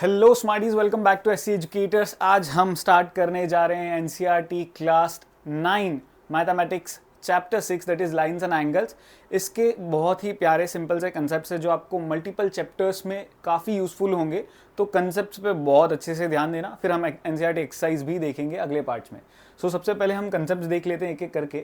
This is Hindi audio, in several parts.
Hello smarties, welcome back to SC Educators. आज हम स्टार्ट करने जा रहे हैं NCERT class 9 mathematics chapter 6 that is lines and angles. इसके बहुत ही प्यारे सिंपल से कंसेप्ट्स है जो आपको मल्टीपल चैप्टर्स में काफ़ी यूजफुल होंगे। तो कंसेप्ट्स पे बहुत अच्छे से ध्यान देना, फिर हम एनसीईआरटी एक्सरसाइज भी देखेंगे अगले पार्ट्स में। सबसे पहले हम कंसेप्ट्स देख लेते हैं एक एक करके।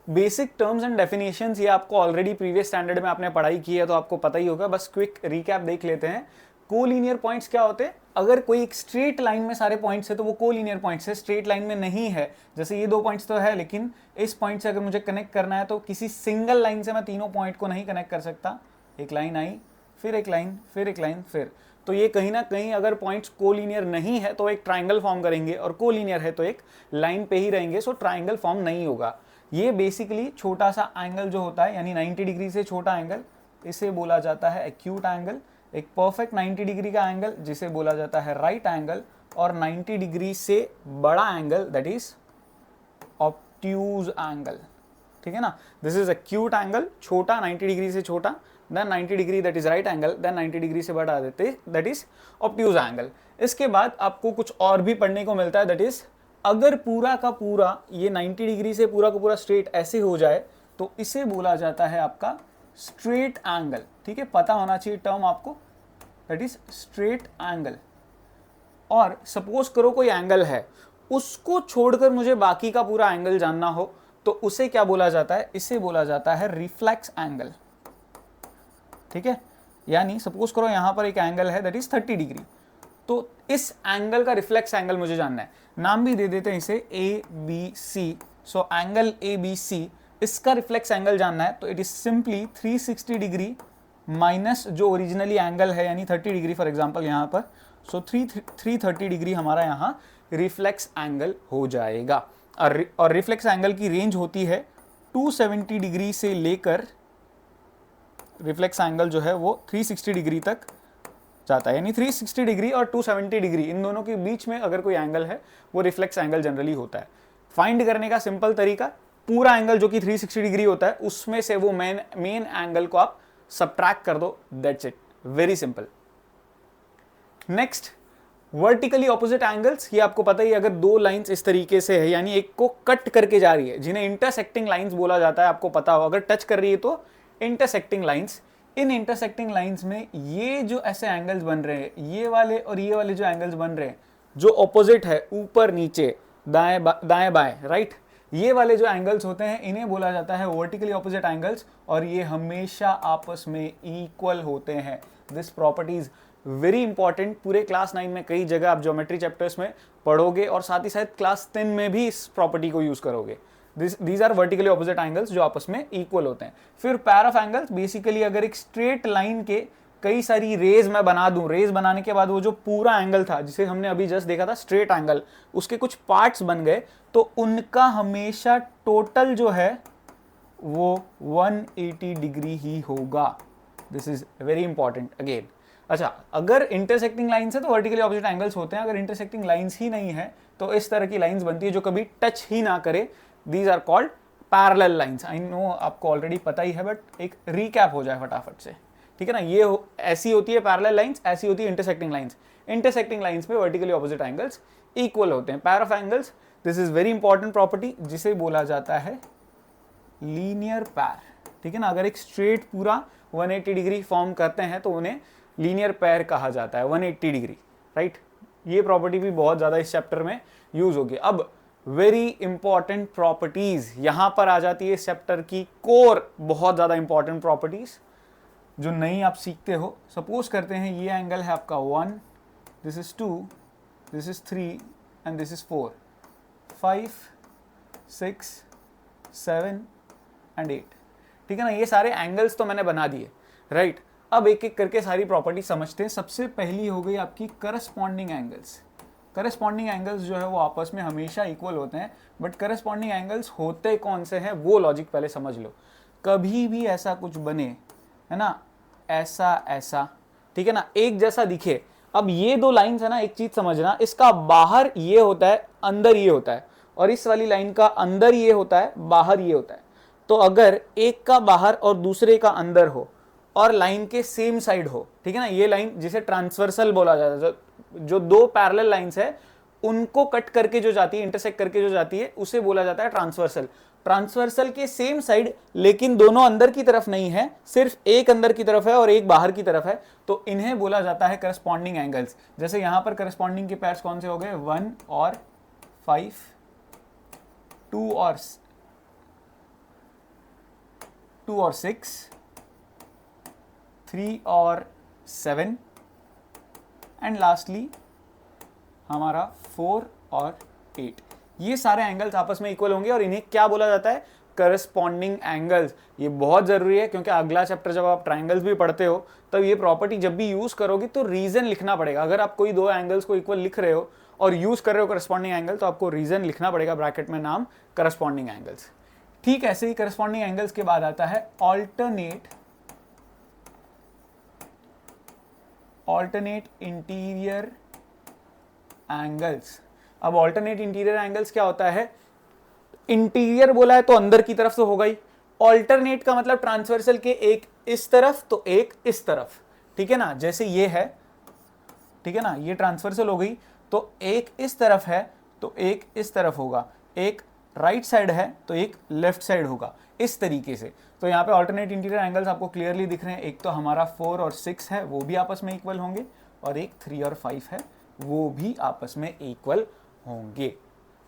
बेसिक टर्म्स एंड डेफिनेशंस ये आपको ऑलरेडी प्रीवियस स्टैंडर्ड में आपने पढ़ाई की है तो आपको पता ही होगा, बस क्विक रिकैप देख लेते हैं। कोलिनियर पॉइंट्स क्या होते हैं? अगर कोई एक स्ट्रेट लाइन में सारे पॉइंट्स है तो वो कोलिनियर पॉइंट्स है, स्ट्रेट लाइन में नहीं है। जैसे ये दो पॉइंट्स तो है, लेकिन इस पॉइंट से अगर मुझे कनेक्ट करना है तो किसी सिंगल लाइन से मैं तीनों पॉइंट को नहीं कनेक्ट कर सकता। एक लाइन आई, फिर एक लाइन, फिर एक लाइन, फिर तो ये कहीं ना कहीं अगर पॉइंट्स कोलिनियर नहीं है तो एक ट्राइंगल फॉर्म करेंगे, और कोलिनियर है तो एक लाइन पे ही रहेंगे, सो ट्राइंगल फॉर्म नहीं होगा। ये बेसिकली छोटा सा एंगल जो होता है, यानी 90 डिग्री से छोटा एंगल, इसे बोला जाता है एक्यूट एंगल। एक परफेक्ट 90 डिग्री का एंगल जिसे बोला जाता है राइट एंगल, और 90 डिग्री से बड़ा angle that is obtuse angle. ठीक है ना, दिस इज एक्यूट एंगल, छोटा 90 डिग्री से छोटा, then 90 degree that is right angle, then 90 degree से बढ़ा देते दैट इज ऑब्ट्यूज एंगल। इसके बाद आपको कुछ और भी पढ़ने को मिलता है, दैट इज अगर पूरा का पूरा ये 90 डिग्री से पूरा का पूरा स्ट्रेट ऐसे हो जाए तो इसे बोला जाता है आपका स्ट्रेट एंगल। ठीक है, पता होना चाहिए टर्म आपको, दैट इज स्ट्रेट एंगल। और सपोज करो कोई एंगल है, उसको छोड़कर मुझे बाकी का पूरा एंगल जानना हो तो उसे क्या बोला जाता है? इसे बोला जाता है रिफ्लेक्स एंगल। ठीक है, यानी सपोज करो यहां पर एक एंगल है दैट इज 30 डिग्री, तो इस एंगल का रिफ्लेक्स एंगल मुझे जानना है। नाम भी दे देते हैं इसे A B C. So angle A B C, इसका रिफ्लेक्स एंगल जानना है तो it is simply 360 degree minus जो ओरिजिनली एंगल है यानी 30 डिग्री फॉर एग्जांपल यहाँ पर। सो 330 डिग्री हमारा यहाँ रिफ्लेक्स एंगल हो जाएगा। और रिफ्लेक्स एंगल की रेंज होती है 270 डिग्री से लेकर, रिफ्लेक्स एंगल जो है वो 360 डिग्री तक जाता है, यानी 360 डिग्री और 270 डिग्री इन दोनों के बीच में अगर कोई एंगल है वो रिफ्लेक्स एंगल जनरली होता है। फाइंड करने का सिंपल तरीका, पूरा एंगल जो कि 360 डिग्री होता है उसमें से वो मेन एंगल को आप सब्ट्रैक्ट कर दो, that's it, very simple. Next, vertically opposite angles. ये आपको पता ही, अगर दो लाइंस इस तरीके से है यानी एक को कट करके जा रही है, जिन्हें इंटरसेक्टिंग लाइंस बोला जाता है, आपको पता हो, अगर टच कर रही है तो इंटरसेक्टिंग लाइंस। इन इंटरसेक्टिंग लाइंस में ये जो ऐसे एंगल्स बन रहे हैं, ये वाले और ये वाले जो एंगल्स बन रहे हैं जो ऑपोजिट है, ऊपर नीचे दाएं बाएं राइट, ये वाले जो एंगल्स होते हैं इन्हें बोला जाता है वर्टिकली ऑपोजिट एंगल्स, और ये हमेशा आपस में इक्वल होते हैं। This property is very important. पूरे क्लास 9 में कई जगह आप ज्योमेट्री चैप्टर्स में पढ़ोगे और साथ ही साथ क्लास 10 में भी इस प्रॉपर्टी को यूज करोगे। These are vertically opposite angles जो आपस में इक्वल होते हैं। फिर पैर ऑफ एंगल्स, बेसिकली अगर एक स्ट्रेट लाइन के कई सारी रेज मैं बना दूं, रेज बनाने के बाद वो जो पूरा एंगल था जिसे हमने अभी जस्ट देखा था स्ट्रेट एंगल, उसके कुछ पार्ट्स बन गए तो उनका हमेशा टोटल जो है वो 180 डिग्री ही होगा। This is very important again. अच्छा, अगर इंटरसेक्टिंग लाइन्स है तो वर्टिकली ऑपोजिट एंगल्स होते हैं, अगर इंटरसेक्टिंग लाइन्स ही नहीं है तो इस तरह की लाइन्स बनती है जो कभी टच ही ना करे। These are called parallel lines. I know आपको ऑलरेडी पता ही है, बट एक रिकैप हो जाए फटाफट से, ठीक है ना। ये ऐसी होती है पैरेलल लाइंस, ऐसी होती है इंटरसेक्टिंग लाइंस। इंटरसेक्टिंग लाइंस पे वर्टिकली ऑपोजिट एंगल्स इक्वल होते हैं। Pair of angles, this is very important property जिसे बोला जाता है लीनियर पैर। ठीक है ना, अगर एक स्ट्रेट पूरा 180 डिग्री फॉर्म करते हैं तो उन्हें लीनियर पैर कहा जाता है, 180 डिग्री राइट। ये प्रॉपर्टी भी बहुत ज्यादा इस चैप्टर में यूज होगी। अब वेरी इंपॉर्टेंट प्रॉपर्टीज यहां पर आ जाती है इस चैप्टर की कोर, बहुत ज्यादा इंपॉर्टेंट प्रॉपर्टीज जो नहीं आप सीखते हो। सपोज करते हैं ये एंगल है आपका 1, this is 2, this is 3 and this is 4, 5, 6, 7 and 8। ठीक है ना, ये सारे एंगल्स तो मैंने बना दिए राइट। अब एक एक करके सारी प्रॉपर्टी समझते हैं। सबसे पहली हो गई आपकी करस्पॉन्डिंग एंगल्स। करस्पॉन्डिंग एंगल्स जो है वो आपस में हमेशा इक्वल होते हैं, बट करस्पॉन्डिंग एंगल्स होते कौन से हैं वो लॉजिक पहले समझ लो। कभी भी ऐसा कुछ बने, है ना, ऐसा ऐसा, ठीक है ना, एक जैसा दिखे। अब ये दो लाइंस है ना, एक चीज समझना, इसका बाहर ये होता है, अंदर ये होता है, और इस वाली लाइन का अंदर ये होता है, बाहर ये होता है। तो अगर एक का बाहर और दूसरे का अंदर हो और लाइन के सेम साइड हो, ठीक है ना, ये लाइन जिसे ट्रांसवर्सल बोला जाता है, जो दो पैरेलल लाइंस है उनको कट करके जो जाती है, इंटरसेक्ट करके जो जाती है, उसे बोला जाता है ट्रांसवर्सल। ट्रांसवर्सल के सेम साइड लेकिन दोनों अंदर की तरफ नहीं है, सिर्फ एक अंदर की तरफ है और एक बाहर की तरफ है, तो इन्हें बोला जाता है करस्पॉन्डिंग एंगल्स। जैसे यहां पर करस्पॉन्डिंग के पेयर्स कौन से हो गए, 1 और 5, 2 और 6, 3 और 7 एंड लास्टली हमारा 4 और 8। ये सारे एंगल्स आपस में इक्वल होंगे और इन्हें क्या बोला जाता है, करस्पॉन्डिंग एंगल्स। ये बहुत जरूरी है क्योंकि अगला चैप्टर जब आप ट्राइंगल्स भी पढ़ते हो तब ये प्रॉपर्टी जब भी यूज करोगे तो रीजन लिखना पड़ेगा। अगर आप कोई दो एंगल्स को इक्वल लिख रहे हो और यूज कर रहे हो करस्पॉन्डिंग एंगल, तो आपको रीजन लिखना पड़ेगा ब्रैकेट में, नाम करस्पॉन्डिंग एंगल्स। ठीक, ऐसे ही करस्पॉन्डिंग एंगल्स के बाद आता है ऑल्टरनेट इंटीरियर एंगल्स। अब ऑल्टरनेट इंटीरियर एंगल्स क्या होता है, इंटीरियर बोला है तो अंदर की तरफ से होगा ही, ऑल्टरनेट का मतलब ट्रांसवर्सल के एक इस तरफ तो एक इस तरफ, ठीक है ना, जैसे ये है, ठीक है ना, ये ट्रांसवर्सल हो गई, तो एक इस तरफ है तो एक इस तरफ होगा, एक राइट साइड है तो एक लेफ्ट साइड होगा, इस तरीके से। तो यहाँ पे ऑल्टरनेट इंटीरियर एंगल्स आपको क्लियरली दिख रहे हैं, एक तो हमारा 4 और 6 है वो भी आपस में इक्वल होंगे, और एक 3 और 5 है वो भी आपस में इक्वल होंगे।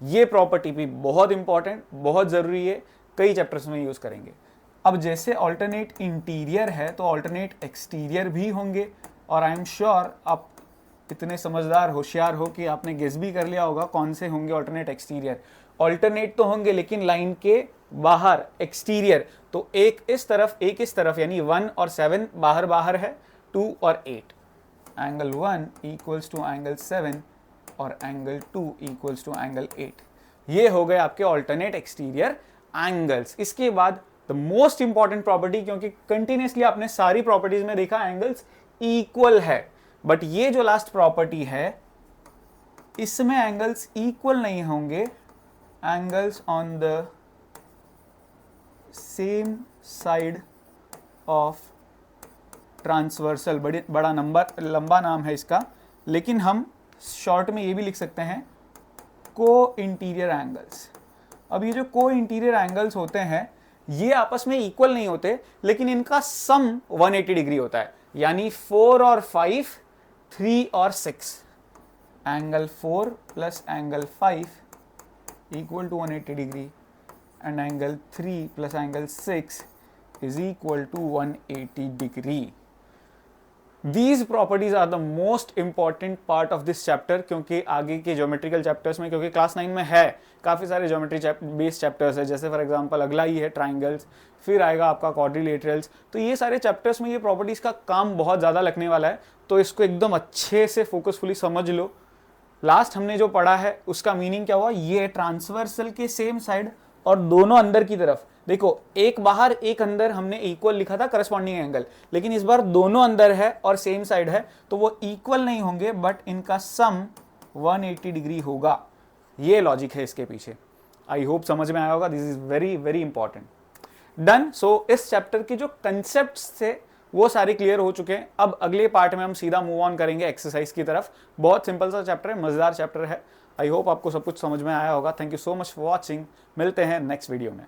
ये प्रॉपर्टी भी बहुत इंपॉर्टेंट, बहुत जरूरी है, कई चैप्टर्स में यूज करेंगे। अब जैसे ऑल्टरनेट इंटीरियर है तो ऑल्टरनेट एक्सटीरियर भी होंगे, और आई एम श्योर आप इतने समझदार होशियार हो कि आपने गेस भी कर लिया होगा कौन से होंगे ऑल्टरनेट एक्सटीरियर। ऑल्टरनेट तो होंगे लेकिन लाइन के बाहर, एक्सटीरियर, तो एक इस तरफ एक इस तरफ, यानी 1 और 7 बाहर बाहर है, 2 और 8, एंगल 1 इक्वल्स टू एंगल 7 और एंगल 2 इक्वल्स टू एंगल 8। ये हो गए आपके ऑल्टरनेट एक्सटीरियर एंगल्स। इसके बाद द मोस्ट इंपॉर्टेंट प्रॉपर्टी, क्योंकि कंटिन्यूसली आपने सारी प्रॉपर्टीज में देखा एंगल्स इक्वल है, बट ये जो लास्ट प्रॉपर्टी है इसमें एंगल्स इक्वल नहीं होंगे, angles on the same side of transversal. बड़ा लंबा नाम है इसका, लेकिन हम शॉर्ट में ये भी लिख सकते हैं को इंटीरियर एंगल्स। अब ये जो को इंटीरियर एंगल्स होते हैं ये आपस में इक्वल नहीं होते, लेकिन इनका सम 180 डिग्री होता है, यानी 4 और 5, 3 और 6, angle 4 plus angle 5 equal to 180 degree, and angle 3 plus angle 6 is equal to 180 degree. These properties are the most important part of this chapter, क्योंकि आगे के ज्योमेट्रिकल चैप्टर्स में, क्योंकि क्लास 9 में है काफ़ी सारे ज्योमेट्री बेस्ड चैप्टर्स है, जैसे फॉर एग्जांपल अगला ही है ट्राइंगल्स, फिर आएगा आपका क्वाड्रिलेटरल्स, तो ये सारे चैप्टर्स में ये प्रॉपर्टीज़ का काम बहुत ज़्यादा लगने वाला है, तो इसको एकदम अच्छे से फोकसफुली समझ लो। लास्ट हमने जो पढ़ा है उसका मीनिंग क्या हुआ, ये ट्रांसवर्सल के सेम साइड और दोनों अंदर की तरफ, देखो एक बाहर एक अंदर हमने इक्वल लिखा था करस्पॉन्डिंग एंगल, लेकिन इस बार दोनों अंदर है और सेम साइड है तो वो इक्वल नहीं होंगे, बट इनका सम 180 डिग्री होगा। ये लॉजिक है इसके पीछे। आई होप समझ में आया होगा। This is very very important. Done. So इस चैप्टर के जो कंसेप्ट्स थे वो सारे क्लियर हो चुके हैं। अब अगले पार्ट में हम सीधा मूव ऑन करेंगे एक्सरसाइज की तरफ। बहुत सिंपल सा चैप्टर है, मजेदार चैप्टर है। आई होप आपको सब कुछ समझ में आया होगा। Thank you so much for watching. मिलते हैं नेक्स्ट वीडियो में।